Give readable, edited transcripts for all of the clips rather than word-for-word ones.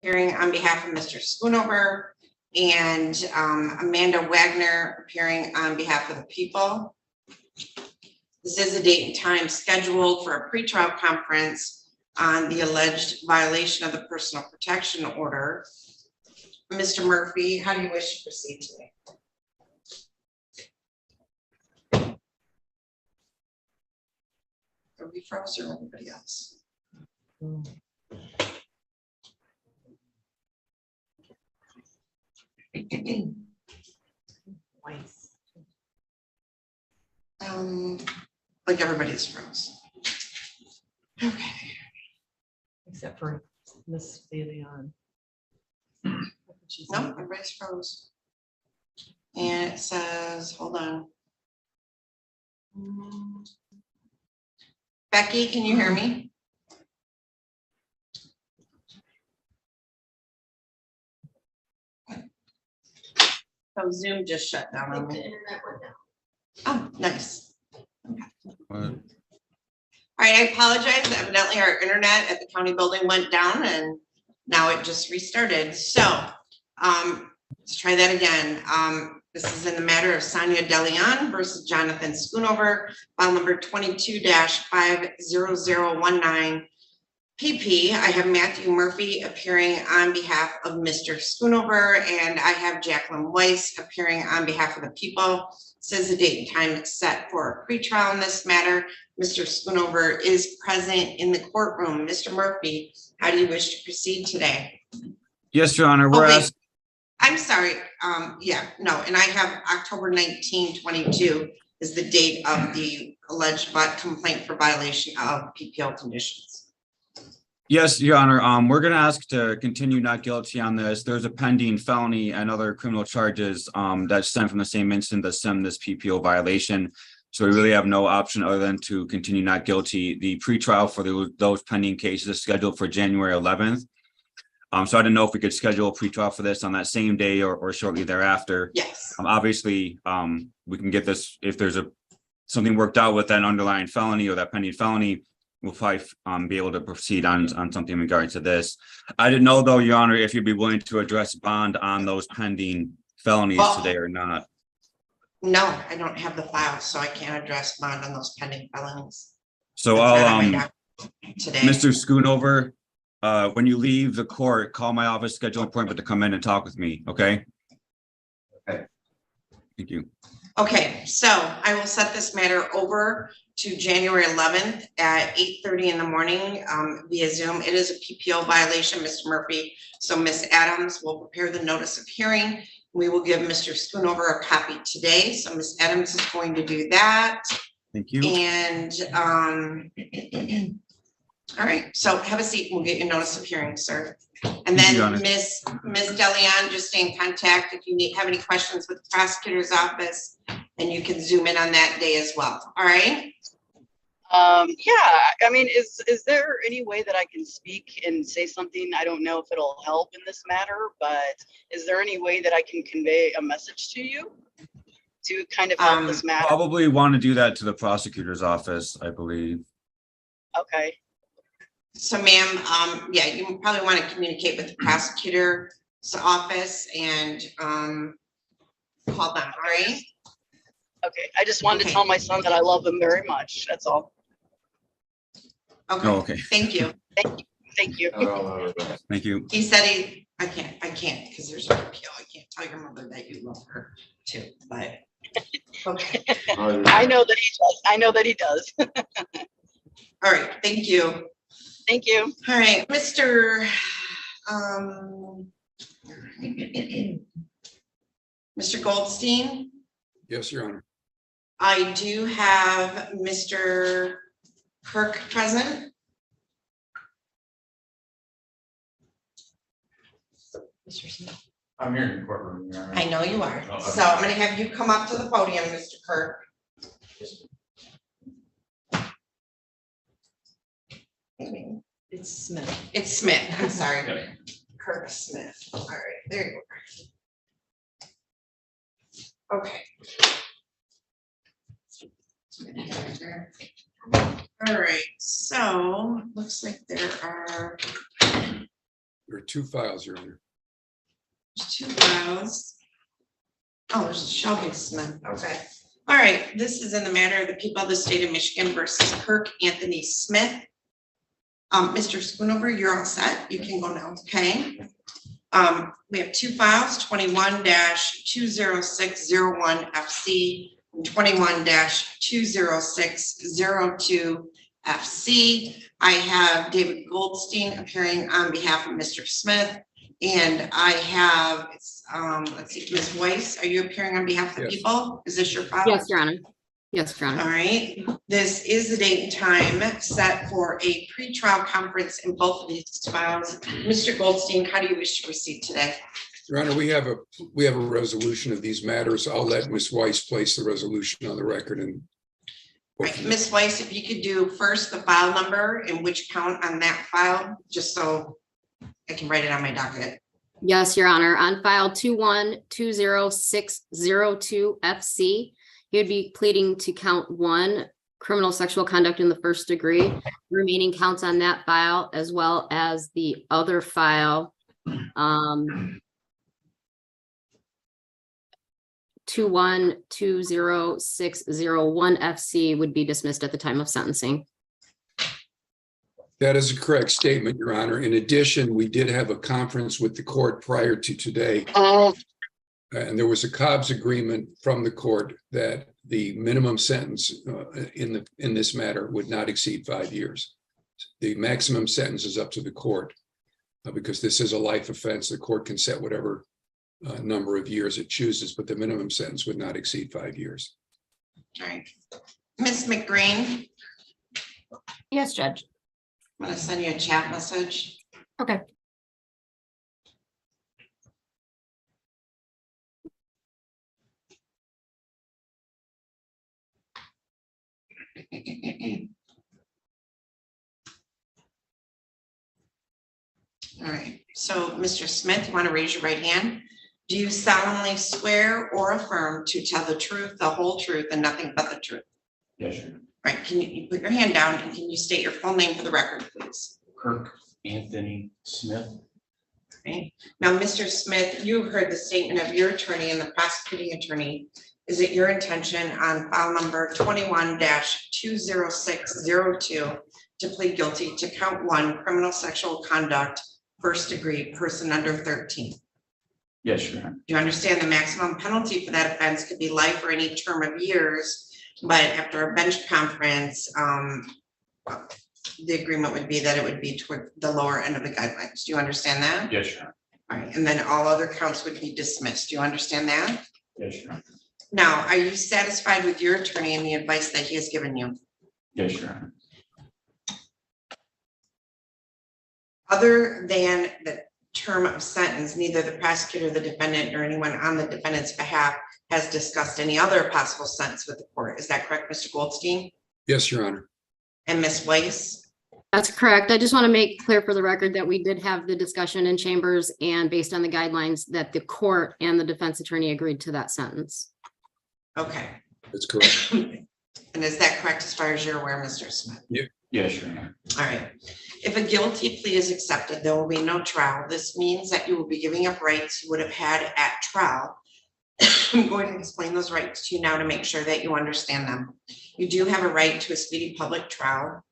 appearing on behalf of Mr. Schoonover, and Amanda Wagner appearing on behalf of the people. This is a date and time scheduled for a pretrial conference on the alleged violation of the personal protection order. Mr. Murphy, how do you wish to proceed today? Are we frozen or anybody else? Like everybody's froze. Okay. Except for Miss DeLeon. No, everybody's froze. And it says, hold on. Becky, can you hear me? So Zoom just shut down on me. The internet went down. Oh, nice. Okay. All right, I apologize. Evidently our internet at the county building went down and now it just restarted. So let's try that again. This is in the matter of Sonia DeLeon versus Jonathan Schoonover, file number 22-50019 PP. I have Matthew Murphy appearing on behalf of Mr. Schoonover, and I have Jacqueline Weiss appearing on behalf of the people. Says the date and time is set for a pretrial in this matter. Mr. Schoonover is present in the courtroom. Mr. Murphy, how do you wish to proceed today? Yes, Your Honor. We're asking. I'm sorry. Yeah, no, and I have October 19, 22 is the date of the alleged complaint for violation of PPL conditions. Yes, Your Honor. We're going to ask to continue not guilty on this. There's a pending felony and other criminal charges that stem from the same incident that stem this PPO violation. So we really have no option other than to continue not guilty. The pretrial for those pending cases is scheduled for January 11th. So I didn't know if we could schedule a pretrial for this on that same day or shortly thereafter. Yes. Obviously, we can get this if there's something worked out with that underlying felony or that pending felony. We'll probably be able to proceed on something in regards to this. I didn't know, though, Your Honor, if you'd be willing to address bond on those pending felonies today or not. No, I don't have the file, so I can't address bond on those pending felonies. So today. Mr. Schoonover, when you leave the court, call my office, schedule an appointment to come in and talk with me, okay? Okay. Thank you. Okay, so I will set this matter over to January 11th at 8:30 in the morning via Zoom. It is a PPO violation, Mr. Murphy. So Ms. Adams will prepare the notice of hearing. We will give Mr. Schoonover a copy today. So Ms. Adams is going to do that. Thank you. And all right, so have a seat. We'll get your notice of hearing, sir. And then Ms. DeLeon, just stay in contact if you have any questions with the prosecutor's office, and you can zoom in on that day as well. All right. Yeah, I mean, is there any way that I can speak and say something? I don't know if it'll help in this matter, but is there any way that I can convey a message to you to kind of help this matter? Probably want to do that to the prosecutor's office, I believe. Okay. So ma'am, yeah, you probably want to communicate with the prosecutor's office and call them, all right? Okay, I just wanted to tell my son that I love him very much, that's all. Okay, Oh, okay. Thank you. Thank you. Thank you. He said I can't because there's an appeal. I can't tell your mother that you love her too, but okay. I know that he does. I know that he does. All right, thank you. Thank you. All right, Mr. Mr. Goldstein. Yes, Your Honor. I do have Mr. Kirk present. Mr. Smith. I'm here in the courtroom, Your Honor. I know you are. Okay. So I'm going to have you come up to the podium, Mr. Kirk. It's Smith. It's Smith. I'm sorry. Kirk Smith. All right, there you go. Okay. All right, so looks like there are There are two files, Your Honor. There's two files. Oh, there's Shelby Smith. Okay. All right. This is in the matter of the people of the state of Michigan versus Kirk Anthony Smith. Mr. Schoonover, you're all set. You can go now. Okay. We have two files, 21-20601 FC and 21-20602 FC. I have David Goldstein appearing on behalf of Mr. Smith. And I have, let's see, Ms. Weiss, are you appearing on behalf of the Yes. people? Is this your file? Yes, Your Honor. Yes, Your Honor. All right, this is the date and time set for a pretrial conference in both of these files. Mr. Goldstein, how do you wish to proceed today? Your Honor, we have a resolution of these matters. I'll let Ms. Weiss place the resolution on the record and. Right, Ms. Weiss, if you could do first the file number and which count on that file, just so I can write it on my docket. Yes, Your Honor. On file 21-20602 FC, he would be pleading to count 1, criminal sexual conduct in the first degree. Remaining counts on that file, as well as the other file, 21-20601 FC would be dismissed at the time of sentencing. That is a correct statement, Your Honor. In addition, we did have a conference with the court prior to today. And there was a Cobb's agreement from the court that the minimum sentence in this matter would not exceed 5 years. The maximum sentence is up to the court because this is a life offense. The court can set whatever number of years it chooses, but the minimum sentence would not exceed 5 years. All right, Ms. McGreen, Yes, Judge. I'm going to send you a chat message. Okay. All right, so Mr. Smith, you want to raise your right hand? Do you solemnly swear or affirm to tell the truth, the whole truth, and nothing but the truth? Yes, sir. Right, can you put your hand down and can you state your full name for the record, please? Kirk Anthony Smith. Okay. Now, Mr. Smith, you've heard the statement of your attorney and the prosecuting attorney. Is it your intention on file number 21-20602 to plead guilty to count 1, criminal sexual conduct, first degree, person under 13? Yes, Your Honor. Do you understand the maximum penalty for that offense could be life or any term of years? But after a bench conference, the agreement would be that it would be toward the lower end of the guidelines. Do you understand that? Yes, Your Honor. All right, and then all other counts would be dismissed. Do you understand that? Yes, Your Honor. Now, are you satisfied with your attorney and the advice that he has given you? Yes, Your Honor. Other than the term of sentence, neither the prosecutor, the defendant, or anyone on the defendant's behalf has discussed any other possible sentence with the court. Is that correct, Mr. Goldstein? Yes, Your Honor. And Ms. Weiss? That's correct. I just want to make clear for the record that we did have the discussion in chambers, and based on the guidelines that the court and the defense attorney agreed to that sentence. Okay. That's correct. And is that correct as far as you're aware, Mr. Smith? Yes, Your Honor. All right. If a guilty plea is accepted, there will be no trial. This means that you will be giving up rights you would have had at trial. I'm going to explain those rights to you now to make sure that you understand them. You do have a right to a speedy public trial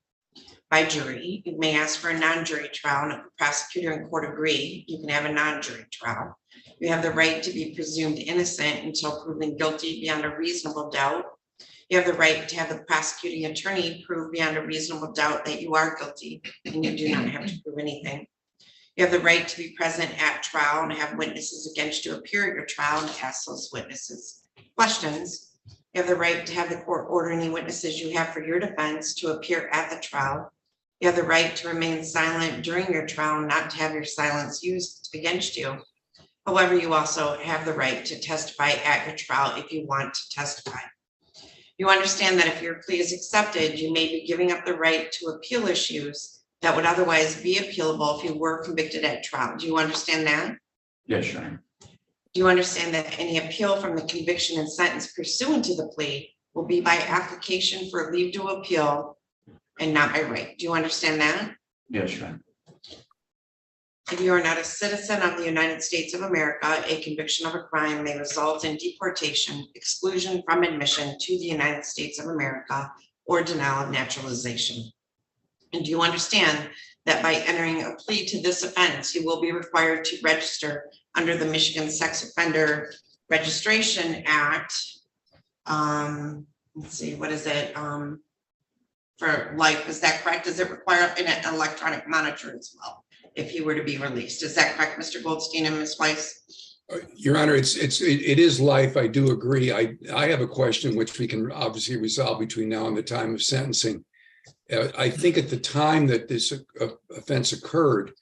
by jury. You may ask for a non-jury trial, and if the prosecutor and court agree, you can have a non-jury trial. You have the right to be presumed innocent until proven guilty beyond a reasonable doubt. You have the right to have the prosecuting attorney prove beyond a reasonable doubt that you are guilty, and you do not have to prove anything. You have the right to be present at trial and have witnesses against you appear at your trial and ask those witnesses questions. You have the right to have the court order any witnesses you have for your defense to appear at the trial. You have the right to remain silent during your trial, not to have your silence used against you. However, you also have the right to testify at your trial if you want to testify. You understand that if your plea is accepted, you may be giving up the right to appeal issues that would otherwise be appealable if you were convicted at trial. Do you understand that? Yes, Your Honor. Do you understand that any appeal from the conviction and sentence pursuant to the plea will be by application for leave to appeal and not by right? Do you understand that? Yes, Your Honor. If you are not a citizen of the United States of America, a conviction of a crime may result in deportation, exclusion from admission to the United States of America, or denial of naturalization. And do you understand that by entering a plea to this offense, you will be required to register under the Michigan Sex Offender Registration Act? Let's see, what is it? For life, is that correct? Does it require an electronic monitor as well if he were to be released? Is that correct, Mr. Goldstein and Ms. Weiss? Your Honor, it is life. I do agree. I have a question which we can obviously resolve between now and the time of sentencing. I think at the time that this offense occurred,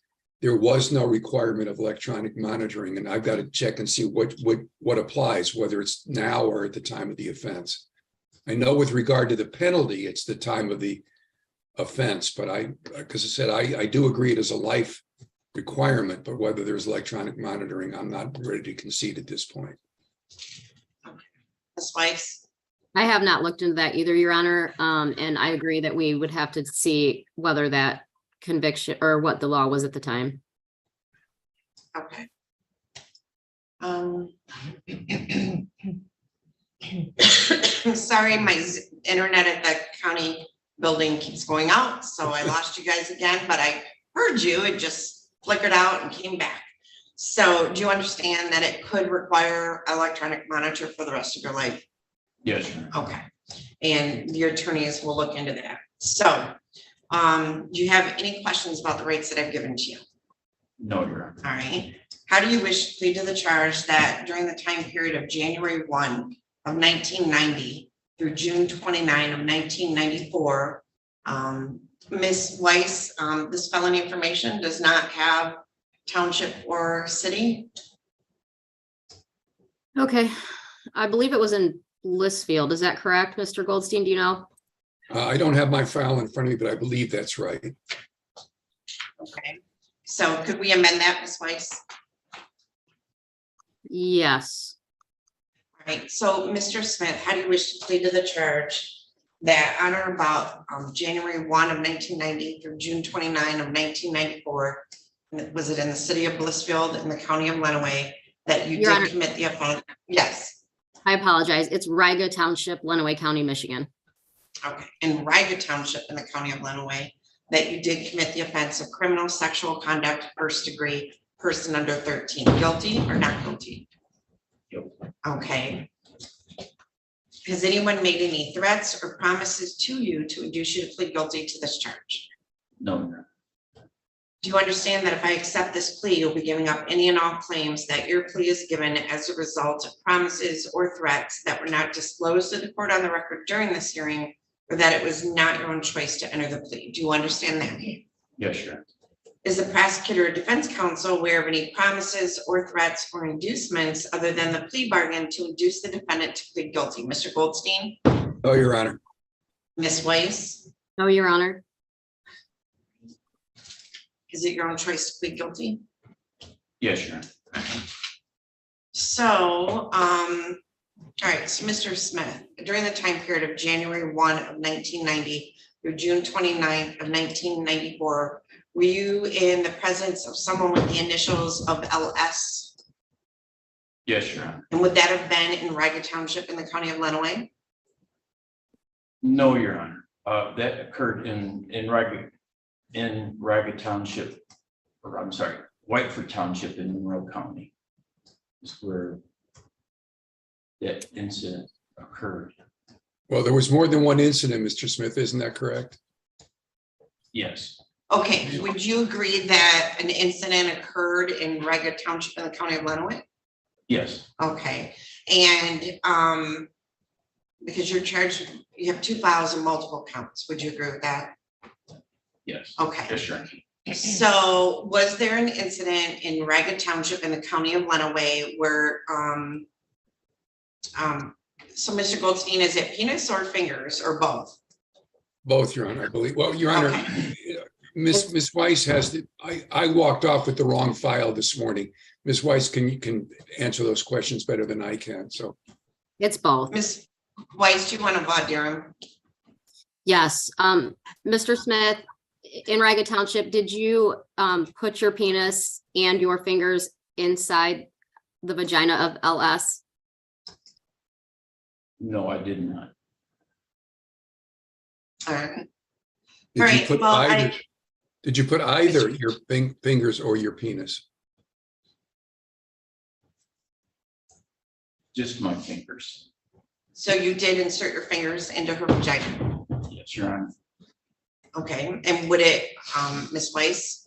there was no requirement of electronic monitoring, and I've got to check and see what applies, whether it's now or at the time of the offense. I know with regard to the penalty, it's the time of the offense, but because I said, I do agree it is a life requirement, but whether there's electronic monitoring, I'm not ready to concede at this point. Ms. Weiss? I have not looked into that either, Your Honor. And I agree that we would have to see whether that conviction or what the law was at the time. Okay. Sorry, my internet at the county building keeps going out, so I lost you guys again, but I heard you. It just flickered out and came back. So do you understand that it could require electronic monitor for the rest of your life? Yes, Your Honor. Okay, and your attorneys will look into that. So, do you have any questions about the rates that I've given to you? No, Your Honor. All right. How do you wish to plead to the charge that during the time period of January 1 of 1990 through June 29 of 1994, Ms. Weiss, this felony information does not have township or city? Okay, I believe it was in Blissfield. Is that correct, Mr. Goldstein? Do you know? I don't have my file in front of me, but I believe that's right. Okay. So could we amend that, Ms. Weiss? Yes. All right. So, Mr. Smith, how do you wish to plead to the charge that on or about January 1 of 1990 through June 29 of 1994, was it in the city of Blissfield in the county of Lenawee that you Your did Honor. commit the offense? Yes. I apologize. It's Riga Township, Lenawee County, Michigan. Okay. In Riga Township in the county of Lenawee, that you did commit the offense of criminal sexual conduct, first degree, person under 13. Guilty or not guilty? Guilty. Okay. Has anyone made any threats or promises to you to induce you to plead guilty to this charge? No, Your Honor. Do you understand that if I accept this plea, you'll be giving up any and all claims that your plea is given as a result of promises or threats that were not disclosed to the court on the record during this hearing, or that it was not your own choice to enter the plea? Do you understand that? Yes, Your Honor. Is the prosecutor or defense counsel aware of any promises or threats or inducements other than the plea bargain to induce the defendant to plead guilty? Mr. Goldstein? Oh, Your Honor. Ms. Weiss? No, Your Honor. Is it your own choice to plead guilty? Yes, Your Honor. So, all right, so Mr. Smith, during the time period of January 1 of 1990 through June 29 of 1994, were you in the presence of someone with the initials of LS? Yes, Your Honor. And would that have been in Riga Township in the county of Lenawee? No, Your Honor. That occurred in Raga Township, or I'm sorry, Whiteford Township in Monroe County. Is where that incident occurred. Well, there was more than one incident, Mr. Smith, isn't that correct? Yes. Okay, would you agree that an incident occurred in Riga Township in the county of Lenawee? Yes. Okay, and because you're charged, you have 2 files and multiple counts, would you agree with that? Yes. Okay. Yes, Your Honor. So was there an incident in Riga Township in the county of Lenawee where, so Mr. Goldstein, is it penis or fingers or both? Both, Your Honor, I believe. Well, Your Honor, Okay. Ms. Weiss I walked off with the wrong file this morning. Ms. Weiss can answer those questions better than I can, so. It's both. Ms. Weiss, do you want to voir dire him? Yes. Mr. Smith, in Ragged Township, did you put your penis and your fingers inside the vagina of LS? No, I did not. All right. Did you Right, put well, either? Did you put either your fingers or your penis? Just my fingers. So you did insert your fingers into her vagina? Yes, Your Honor. Okay, and would it, Ms. Weiss?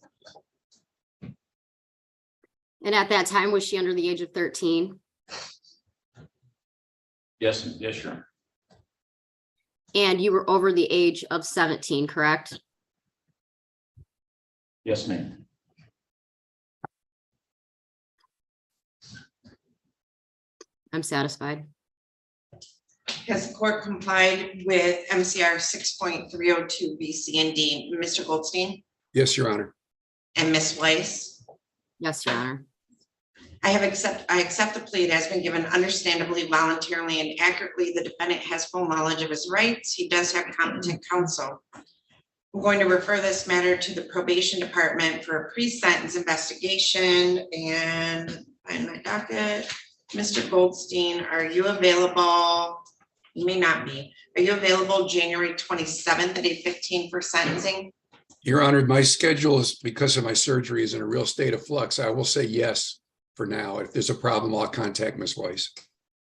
And at that time, was she under the age of 13? Yes, Your Honor. And you were over the age of 17, correct? Yes, ma'am. I'm satisfied. Has the court complied with MCR 6.302 B, C, and D? Mr. Goldstein Yes, Your Honor. and Ms. Weiss? Yes, Your Honor. I accept the plea. It has been given understandably, voluntarily, and accurately. The defendant has full knowledge of his rights. He does have competent counsel. I'm going to refer this matter to the probation department for a pre-sentence investigation and find my docket. Mr. Goldstein, are you available? You may not be. Are you available January 27th at 8:15 for sentencing? Your Honor, my schedule is, because of my surgery, is in a real state of flux. I will say yes for now. If there's a problem, I'll contact Ms. Weiss.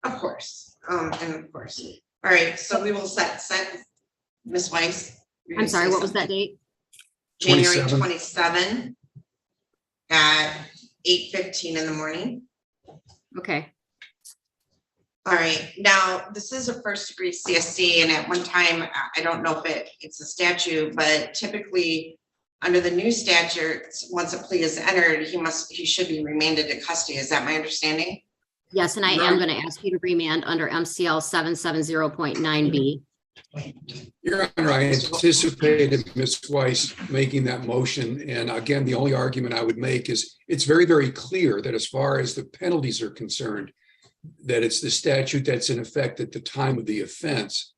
Of course, and of course. All right, so we will set Ms. Weiss. you're I'm gonna sorry, say what was that something? date? January 27th. 27 at 8:15 in the morning. Okay. All right, now, this is a first degree CSC, and at one time, I don't know if it's a statute, but typically under the new statutes, once a plea is entered, he should be remanded to custody. Is that my understanding? Yes, and I am going to ask you to remand under MCL 770.9B. Your Honor, I anticipated Ms. Weiss making that motion. And again, the only argument I would make is it's very, very clear that as far as the penalties are concerned, that it's the statute that's in effect at the time of the offense.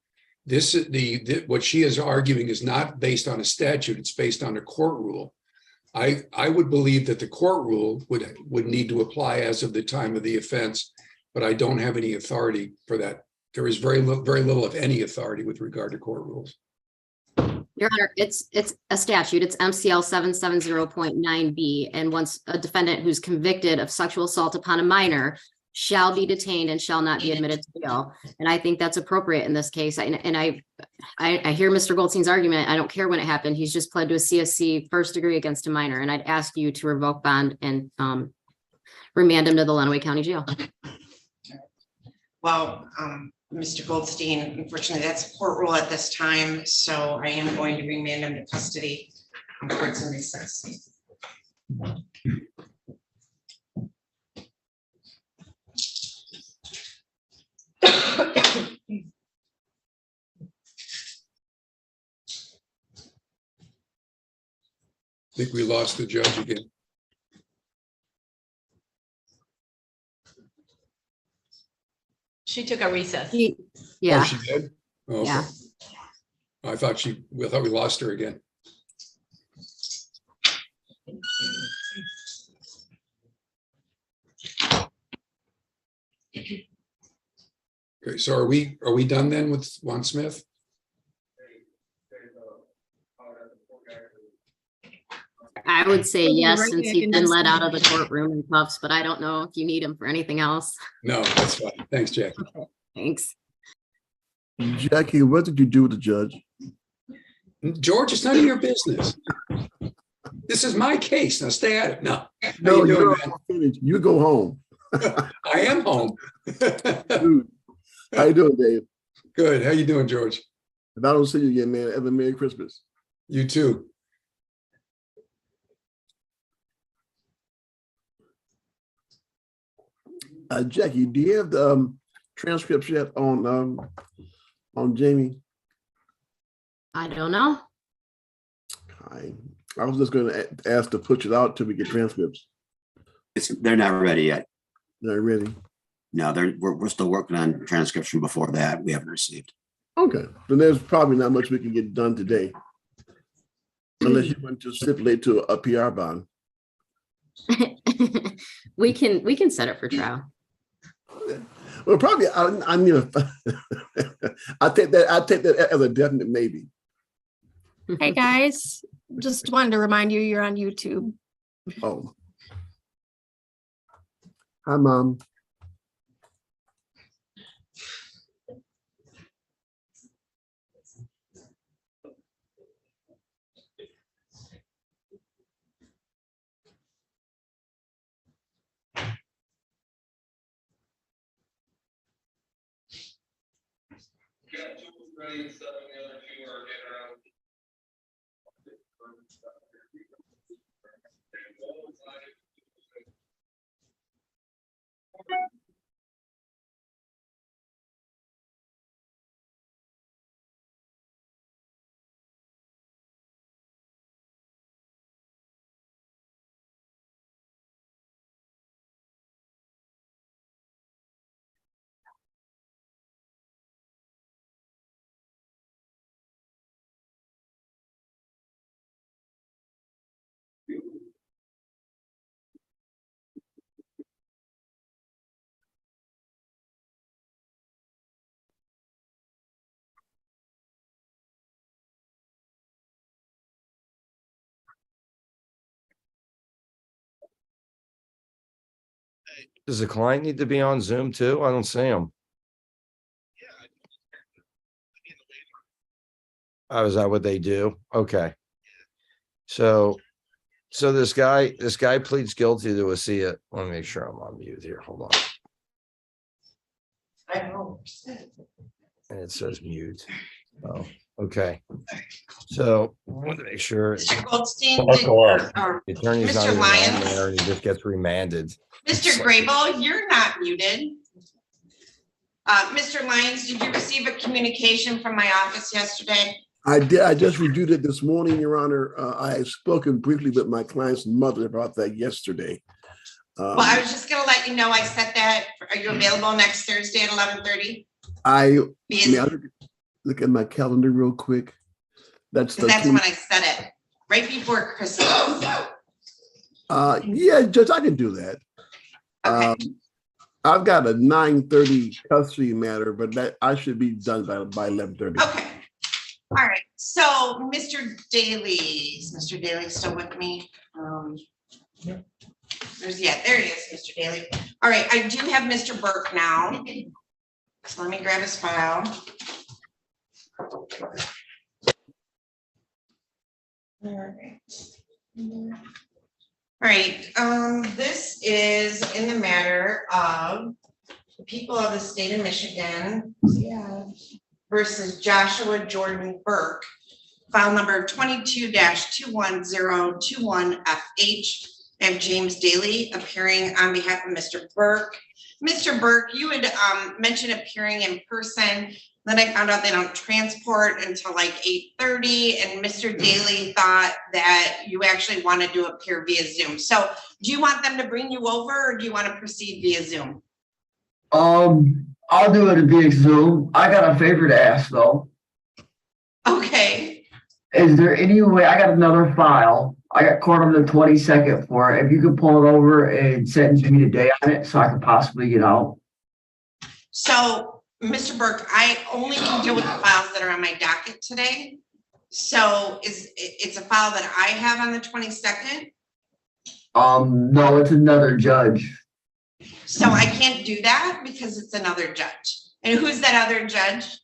This is what she is arguing is not based on a statute, it's based on a court rule. I would believe that the court rule would need to apply as of the time of the offense, but I don't have any authority for that. There is very little of any authority with regard to court rules. Your Honor, it's a statute. It's MCL 770.9B. And once a defendant who's convicted of sexual assault upon a minor shall be detained and shall not be admitted to bail. And I think that's appropriate in this case. I hear Mr. Goldstein's argument. I don't care when it happened. He's just pled to a CSC first degree against a minor. And I'd ask you to revoke bond and remand him to the Lenawee County Jail. Well, Mr. Goldstein, unfortunately, that's a court rule at this time, so I am going to remand him to custody. Court's in recess. I think we lost the judge again. She took a recess. Oh, Yeah, she did? Oh, okay. Yeah. I thought we lost her again. Okay, so are we done then with Juan Smith? I would say We'll be yes, right since back he's in been just a let out of the minute. courtroom in cuffs, but I don't know if you need him for anything else. No, that's fine. Thanks, Jackie. Thanks. Jackie, what did you do with the judge? George, it's none of your business. This is my case. Now stay at it. No. How No, you doing, you're man? finished. You go home. I am home. Dude, how you doing, Dave? Good. How you doing, George? If I don't see you again, man, have a Merry Christmas. You too. Jackie, do you have the transcripts yet on Jamie? I don't know. I was just going to ask to push it out till we get transcripts. They're not ready yet. Not ready. No, we're still working on transcription before that. We haven't received. Okay, then there's probably not much we can get done today. Unless you want to stipulate to a PR bond. We can set it for trial. Well, probably, I'm, I take that as a definite maybe. Hey, guys, just wanted to remind you, you're on YouTube. Oh. Hi, Mom. Does the client need to be on Zoom too? I don't see him. Oh, is that what they do? Okay. So this guy pleads guilty to a CIT. Let me make sure I'm on mute here. Hold on. I know. And it says mute. Oh, okay. So I want to make sure Mr. Goldstein, the attorney's not Mr. even on Lyons? there and he just gets remanded. Mr. Grable, you're not muted. Mr. Lyons, did you receive a communication from my office yesterday? I did. I just reviewed it this morning, Your Honor. I had spoken briefly with my client's mother about that yesterday. Well, I was just gonna let you know, I set that, are you available next Thursday at 11:30? May I look at my calendar real quick? That's the That's when I set it, right before Christmas. yeah, Judge, I can do that. Okay. I've got a 9:30 custody matter, but that I should be done by 11:30. Okay. All right. So Mr. Daly, is Mr. Daly still with me? There he is, Mr. Daly. All right. I do have Mr. Burke now. So let me grab his file. All right. All right, this is in the matter of the people of the state of Michigan versus Joshua Jordan Burke, file number 22-21021FH. I have James Daly appearing on behalf of Mr. Burke. Mr. Burke, you had mentioned appearing in person. Then I found out they don't transport until like 8:30, and Mr. Daly thought that you actually wanted to appear via Zoom. So do you want them to bring you over, or do you want to proceed via Zoom? I'll do it via Zoom. I got a favor to ask though. Okay. Is there any way, I got another file. I got court on the 22nd for it. If you could pull it over and sentence me today on it so I could possibly get out. So Mr. Burke, I only can deal with the files that are on my docket today. So it's a file that I have on the 22nd. No, it's another judge. So I can't do that because it's another judge. And who's that other judge?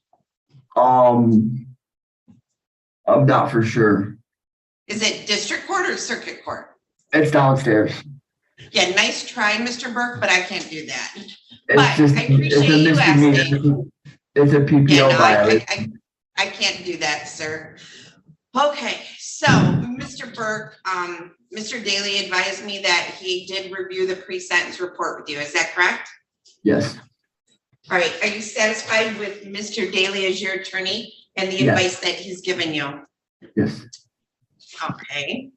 I'm not for sure. Is it district court or circuit court? It's downstairs. Yeah, nice try, Mr. Burke, but I can't do that. It's But just, I appreciate you asking. It's a PPO Yeah, no, violation. I can't do that, sir. Okay, so Mr. Burke, Mr. Daly advised me that he did review the pre-sentence report with you. Is that correct? Yes. All right, are you satisfied with Mr. Daly as your attorney and the Yes. advice that he's given you? Yes. Okay,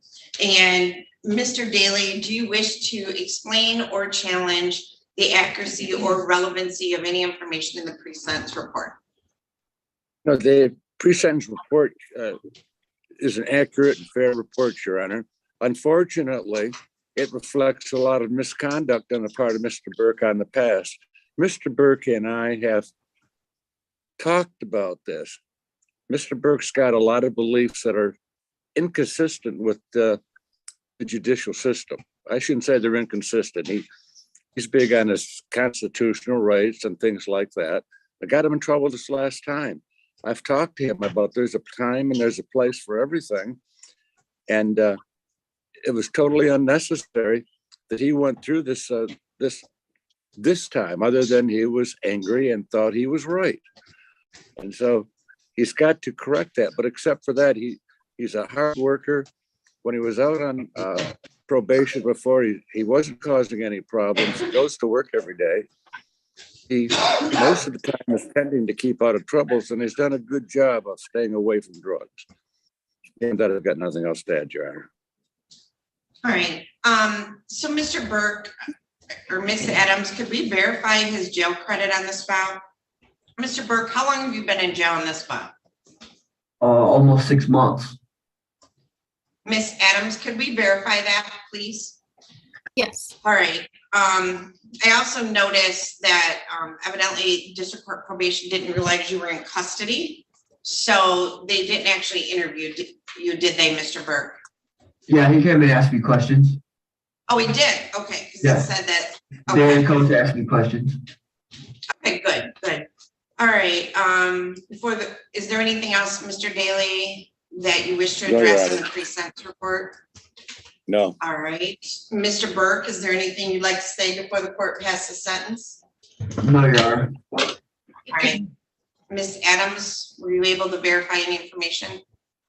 and Mr. Daly, do you wish to explain or challenge the accuracy or relevancy of any information in the pre-sentence report? No, the pre-sentence report is an accurate and fair report, Your Honor. Unfortunately, it reflects a lot of misconduct on the part of Mr. Burke on the past. Mr. Burke and I have talked about this. Mr. Burke's got a lot of beliefs that are inconsistent with the judicial system. I shouldn't say they're inconsistent. He's big on his constitutional rights and things like that. I got him in trouble this last time. I've talked to him about there's a time and there's a place for everything. And it was totally unnecessary that he went through this time, other than he was angry and thought he was right. And so he's got to correct that. But except for that, he's a hard worker. When he was out on probation before, he wasn't causing any problems. He goes to work every day. He most of the time is tending to keep out of troubles, and he's done a good job of staying away from drugs. And that I've got nothing else to add, Your Honor. All right. So Mr. Burke or Ms. Adams, could we verify his jail credit on this file? Mr. Burke, how long have you been in jail on this file? Almost 6 months. Ms. Adams, could we verify that, please? Yes. All right. I also noticed that evidently district court probation didn't realize you were in custody. So they didn't actually interview you, did they, Mr. Burke? Yeah, he came and asked me questions. Oh, he did? Okay. Because Yeah. it said that. Dan Okay. Coach asked me questions. Okay, good, good. All right. Is there anything else, Mr. Daly, that you wish to No, Your address in Honor. the pre-sentence report? No. All right. Mr. Burke, is there anything you'd like to say before the court passes sentence? No, Your Honor. All right. Ms. Adams, were you able to verify any information?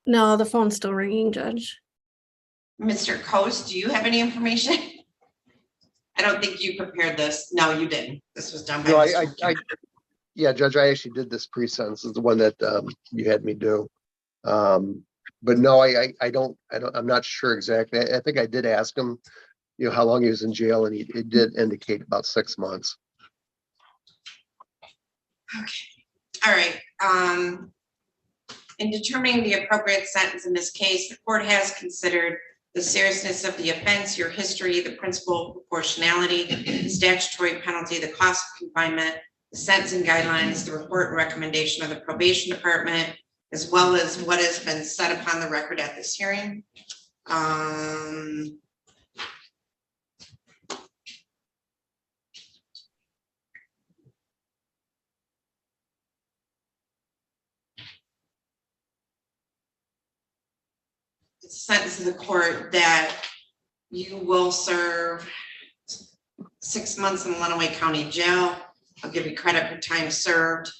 No, the phone's still ringing, Judge. Mr. Coast, do you have any information? I don't think you prepared this. No, you didn't. This was done by. No, Mr. yeah, Judge, I actually did this pre-sentence, is the one that you had me do. But no, I'm not sure exactly. I think I did ask him, how long he was in jail, and it did indicate about 6 months. Okay. All right. In determining the appropriate sentence in this case, the court has considered the seriousness of the offense, your history, the principle of proportionality, the statutory penalty, the cost of confinement, the sentencing guidelines, the report and recommendation of the probation department, as well as what has been said upon the record at this hearing. Sentence of the court that you will serve 6 months in Lenawee County Jail. I'll give you credit for time served.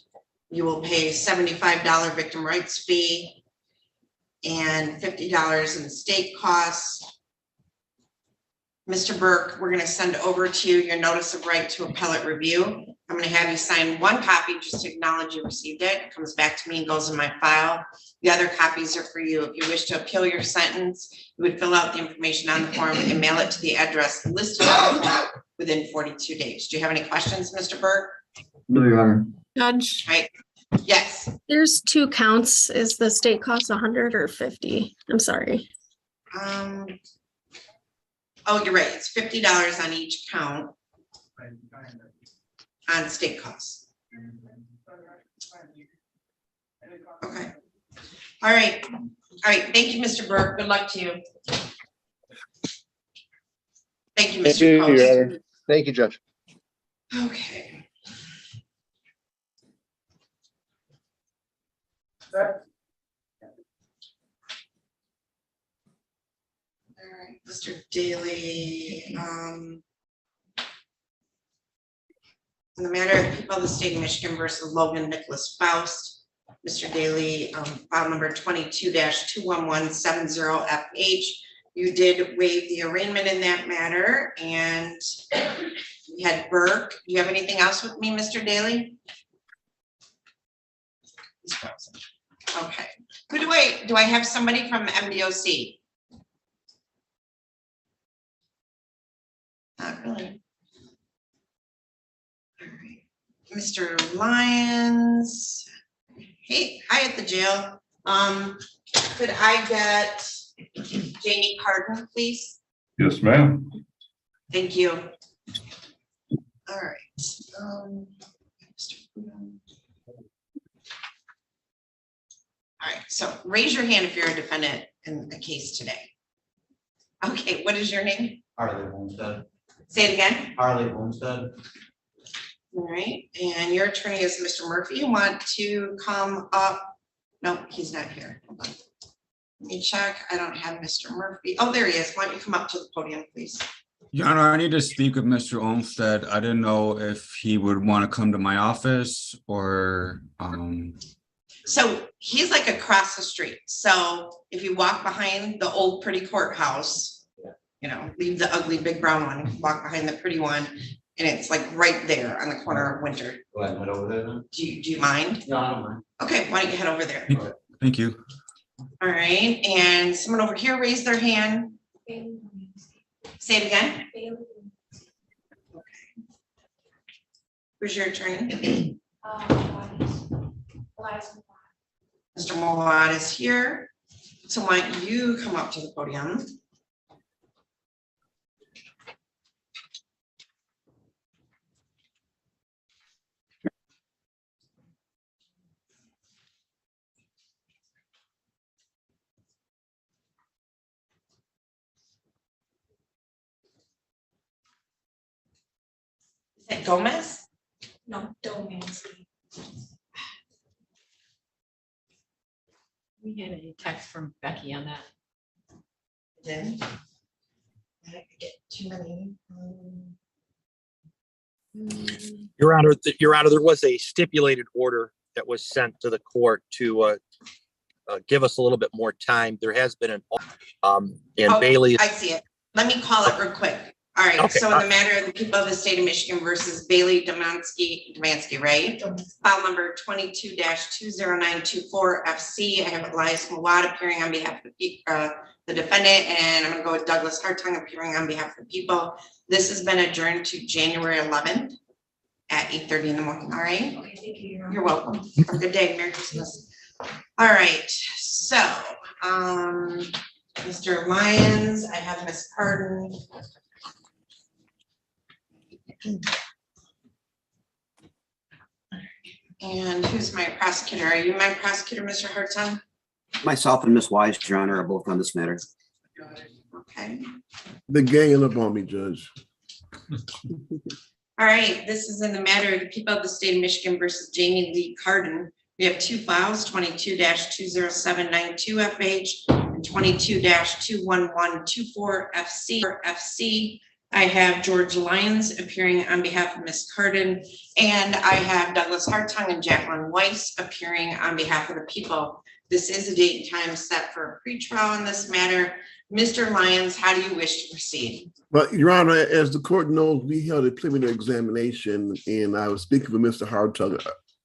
You will pay $75 victim rights fee and $50 in state costs. Mr. Burke, we're going to send over to you your notice of right to appellate review. I'm going to have you sign one copy just to acknowledge you received it. It comes back to me and goes in my file. The other copies are for you. If you wish to appeal your sentence, you would fill out the information on the form and mail it to the address listed on the form within 42 days. Do you have any questions, Mr. Burke? No, Your Honor. Judge, Right. Yes. there's 2 counts. Is the state cost 100 or 50? I'm sorry. Oh, you're right. It's $50 on each count on state costs. Okay. All right. All right. Thank you, Mr. Burke. Good luck to you. Thank you, Thank Mr. you, Coast. Your Honor. Thank you, Judge. Okay. All right, Mr. Daly. In the matter of the people of the state of Michigan versus Logan Nicholas Faust, Mr. Daly, file number 22-21170FH. You did waive the arraignment in that matter, and we had Burke. Do you have anything else with me, Mr. Daly? Okay. Who do I have somebody from MDOC? Not really. All right. Mr. Lyons. Hey, hi at the jail. Could I get Jamie Carden, please? Yes, ma'am. Thank you. All right. All right, so raise your hand if you're a defendant in the case today. Okay, what is your name? Harley Homestead. Say it again. Harley Homestead. All right, and your attorney is Mr. Murphy. You want to come up? No, he's not here. Hold on. Let me check. I don't have Mr. Murphy. Oh, there he is. Why don't you come up to the podium, please? Your Honor, I need to speak with Mr. Olmsted. I didn't know if he would want to come to my office or, So he's like across the street. So if you walk behind the old pretty courthouse, you know, leave the ugly big brown one, walk behind the pretty one, and it's like right there on the corner of Winter. Go ahead and head over there then. Do you mind? No, I don't mind. Okay, why don't you head over there? thank you. All right, and someone over here raised their hand. Say it again. Okay. Who's your attorney? Mr. Mowat is here. So why don't you come up to the podium? Is it Gomez? No, Domanski. We had a text from Becky on that. Then I could get too many. Your Honor, there was a stipulated order that was sent to the court to give us a little bit more time. There has been an and Oh, Bailey. I see it. Let me call it real quick. All right, Okay. so in the matter of the people of the state of Michigan versus Bailey Demansky, right? File number 22-20924 FC. I have Elias Mawad appearing on behalf of the defendant, and I'm gonna go with Douglas Hartung appearing on behalf of the people. This has been adjourned to January 11th at 8:30 in the morning, all right? Okay, thank you. You're welcome. Have a good day. Merry Christmas. All right, so, Mr. Lyons, I have Ms. Carden. And who's my prosecutor? Are you my prosecutor, Mr. Hartung? Myself and Miss Wise, Your Honor, are both on this matter. Okay. The ganging up on me, Judge. All right, this is in the matter of the people of the state of Michigan versus Jamie Lee Carden. We have two files, 22-20792 FH and 22-21124 FC. I have George Lyons appearing on behalf of Ms. Carden, and I have Douglas Hartung and Jacqueline Weiss appearing on behalf of the people. This is a date and time set for a pretrial in this matter. Mr. Lyons, how do you wish to proceed? Well, Your Honor, as the court knows, we held a preliminary examination, and I was speaking with Mr. Hartung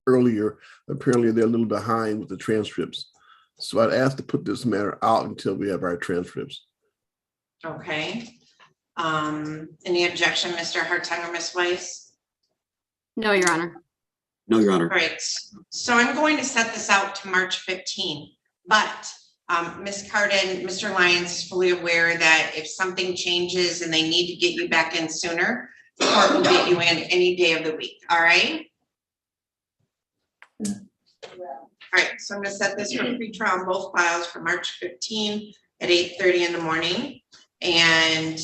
earlier. Apparently, they're a little behind with the transcripts. So I'd ask to put this matter out until we have our transcripts. Okay. Any objection, Mr. Hartung or Ms. Weiss? No, Your Honor. No, Your Honor. All right, so I'm going to set this out to March 15, but Ms. Carden, Mr. Lyons is fully aware that if something changes and they need to get you back in sooner, the court will get you in any day of the week, all right? All right, so I'm gonna set this for pretrial on both files for March 15 at 8:30 in the morning. And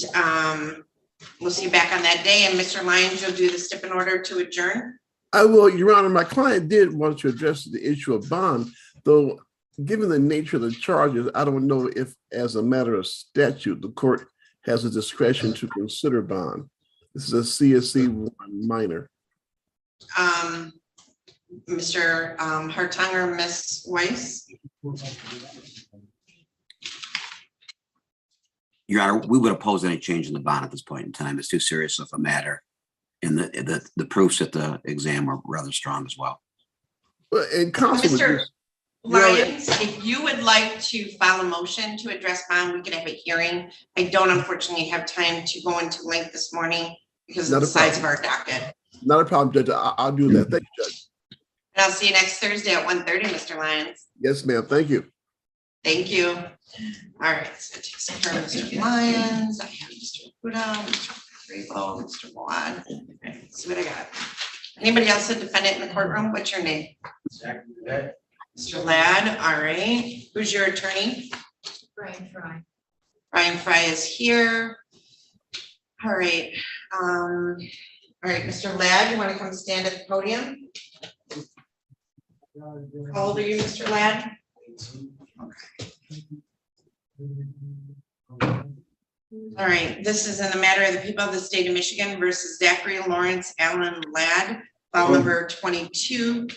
we'll see you back on that day. And Mr. Lyons, you'll do the stip in order to adjourn? I will, Your Honor. My client did want to address the issue of bond, though given the nature of the charges, I don't know if as a matter of statute, the court has a discretion to consider bond. This is a CSC 1 minor. Mr. Hartung or Ms. Weiss? Your Honor, we would oppose any change in the bond at this point in time. It's too serious of a matter. And the proofs at the exam are rather strong as well. Well, in concert with Mr. this, Lyons, if you would like to file a motion to address bond, we could have a hearing. I don't unfortunately have time to go into length this morning because of the size of our docket. not a problem, Judge. I'll do that. Thank you, Judge. And I'll see you next Thursday at 1:30, Mr. Lyons. Yes, ma'am. Thank you. Thank you. All right, so it takes care of Mr. Lyons. I have Mr. Huda, Mr. Grable, Mr. Wad. Okay, let's see what I got. Anybody else a defendant in the courtroom? What's your name? Mr. Ladd, all right. Who's your attorney? Brian Fry. Brian Fry is here. All right. All right, Mr. Ladd, you want to come stand at the podium? How old are you, Mr. Ladd? All right, this is in the matter of the people of the state of Michigan versus Zachary Lawrence Allen Ladd, file number 22-21116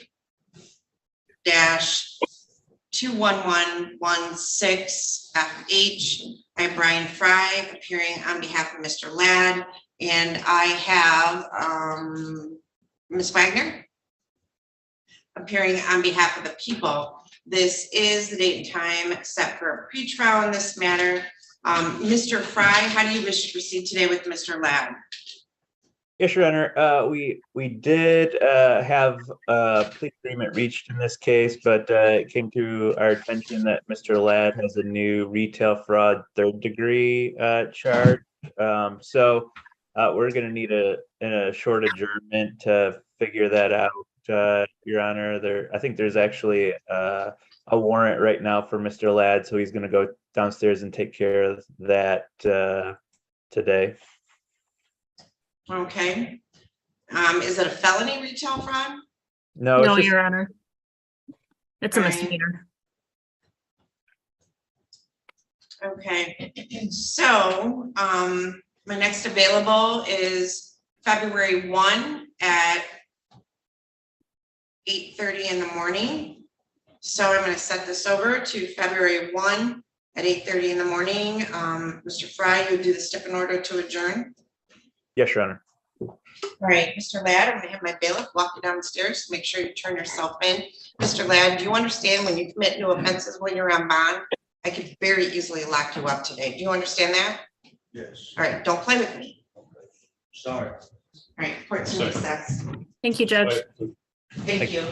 FH. I have Brian Fry appearing on behalf of Mr. Ladd, and I have Ms. Wagner appearing on behalf of the people. This is the date and time set for a pretrial in this matter. Mr. Fry, how do you wish to proceed today with Mr. Ladd? Yes, Your Honor. We did have a plea agreement reached in this case, but it came to our attention that Mr. Ladd has a new retail fraud third-degree charge. So we're going to need a short adjournment to figure that out, Your Honor. I think there's actually a warrant right now for Mr. Ladd, so he's going to go downstairs and take care of that today. Okay. Is it a felony retail fraud? No, No, it's Your Honor. It's a All right. misdemeanor. Okay, so my next available is February 1 at 8:30 in the morning. So I'm going to set this over to February 1 at 8:30 in the morning. Mr. Fry, you do the step in order to adjourn. Yes, Your Honor. All right, Mr. Ladd, I'm going to have my bailiff walk you downstairs. Make sure you turn yourself in. Mr. Ladd, do you understand when you commit new offenses when you're on bond, I could very easily lock you up today. Do you understand that? Yes. All right, don't play with me. Sorry. All right, court's in recess. Thank you, Judge. Thank you.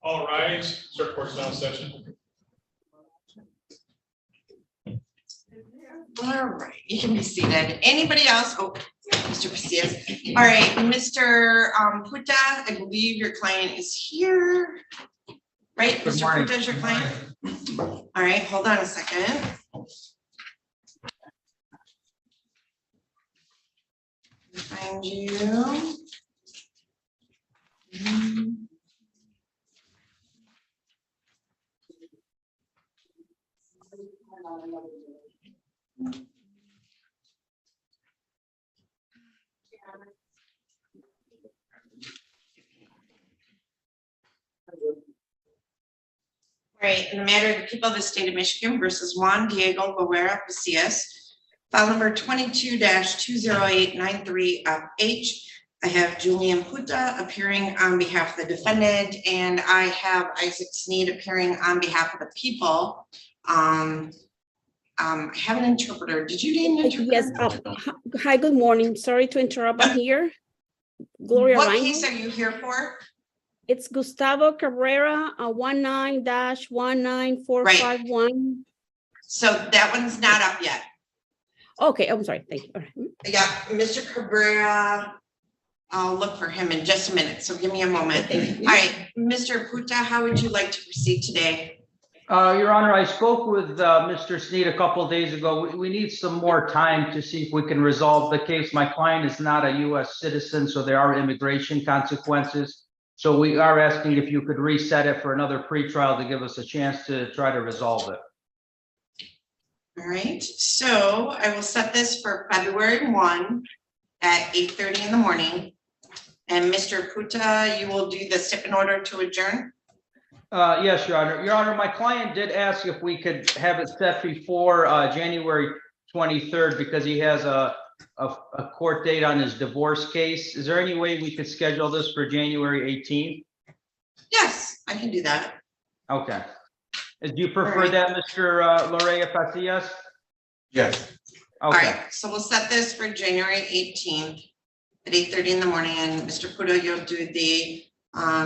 All rise, circuit court's now in session. All right, you can be seated. Anybody else? Oh, Mr. Pacias. All right, Mr. Puta, I believe your client is here. Right, Good Mr. morning. Puta is your client? All right, hold on a second. Find you. Right, in the matter of the people of the state of Michigan versus Juan Diego Guerrero Pacias, file number 22-20893H. I have Julian Puta appearing on behalf of the defendant, and I have Isaac Sneed appearing on behalf of the people. I have an interpreter. Did you need an interpreter? Yes. Hi, good morning. Sorry to interrupt. I'm here. Gloria What Reinhold. case are you here for? It's Gustavo Cabrera, 19-19451. So that one's not up yet. Okay, I'm sorry. Thank you. All right. Yeah, Mr. Cabrera, I'll look for him in just a minute, so give me a moment. All right, Mr. Puta, how would you like to proceed today? Your Honor, I spoke with Mr. Sneed a couple of days ago. We need some more time to see if we can resolve the case. My client is not a U.S. citizen, so there are immigration consequences. So we are asking if you could reset it for another pretrial to give us a chance to try to resolve it. All right, so I will set this for February 1 at 8:30 in the morning. And Mr. Puta, you will do the stip in order to adjourn? Yes, Your Honor. Your Honor, my client did ask if we could have it set before January 23rd because he has a court date on his divorce case. Is there any way we could schedule this for January 18th? Yes, I can do that. Okay. Do you prefer right. that, Mr. Lorea Pacias? Yes. All Okay. right, so we'll set this for January 18th at 8:30 in the morning, and Mr. Puta, you'll do the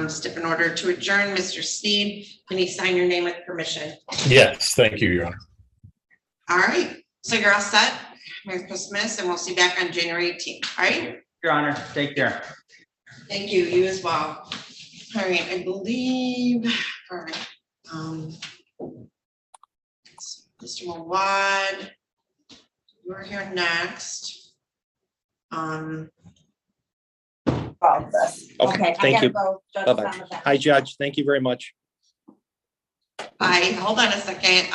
stip in order to adjourn. Mr. Sneed, can you sign your name with permission? Yes, thank you, Your Honor. All right, so you're all set. Merry Christmas, and we'll see you back on January 18th, all right? Your Honor, take care. Thank you, you as well. All right, I believe, all right. Mr. Mawad, you're here next. Okay, thank you. Bye-bye. Hi, Judge. Thank you very much. Hi, hold on a second.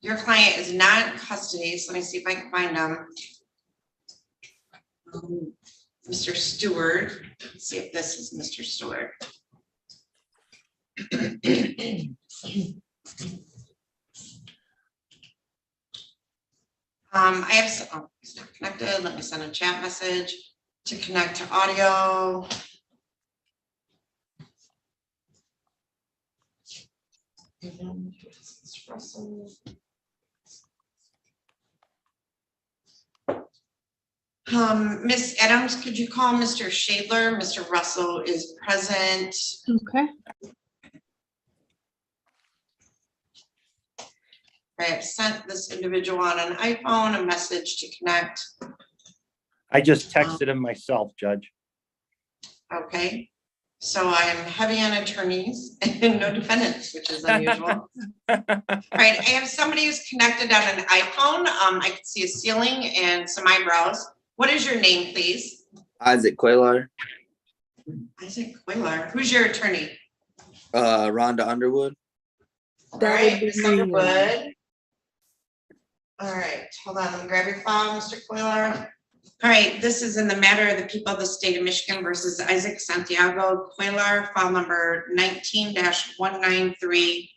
Your client is not in custody, so let me see if I can find him. Mr. Stewart, let's see if this is Mr. Stewart. I have, oh, it's not connected. Let me send a chat message to connect to audio. Miss Adams, could you call Mr. Shadler? Mr. Russell is present. Okay. I have sent this individual on an iPhone a message to connect. I just texted him myself, Judge. Okay, so I'm heavy on attorneys and no defendants, which is unusual. All right, I have somebody who's connected on an iPhone. I can see a ceiling and some eyebrows. What is your name, please? Isaac Quaylar. Isaac Quaylar. Who's your attorney? Rhonda Underwood. All right, Ms. Underwood. All right, hold on, let me grab your file, Mr. Quaylar. All right, this is in the matter of the people of the state of Michigan versus Isaac Santiago Quaylar, file number 19-193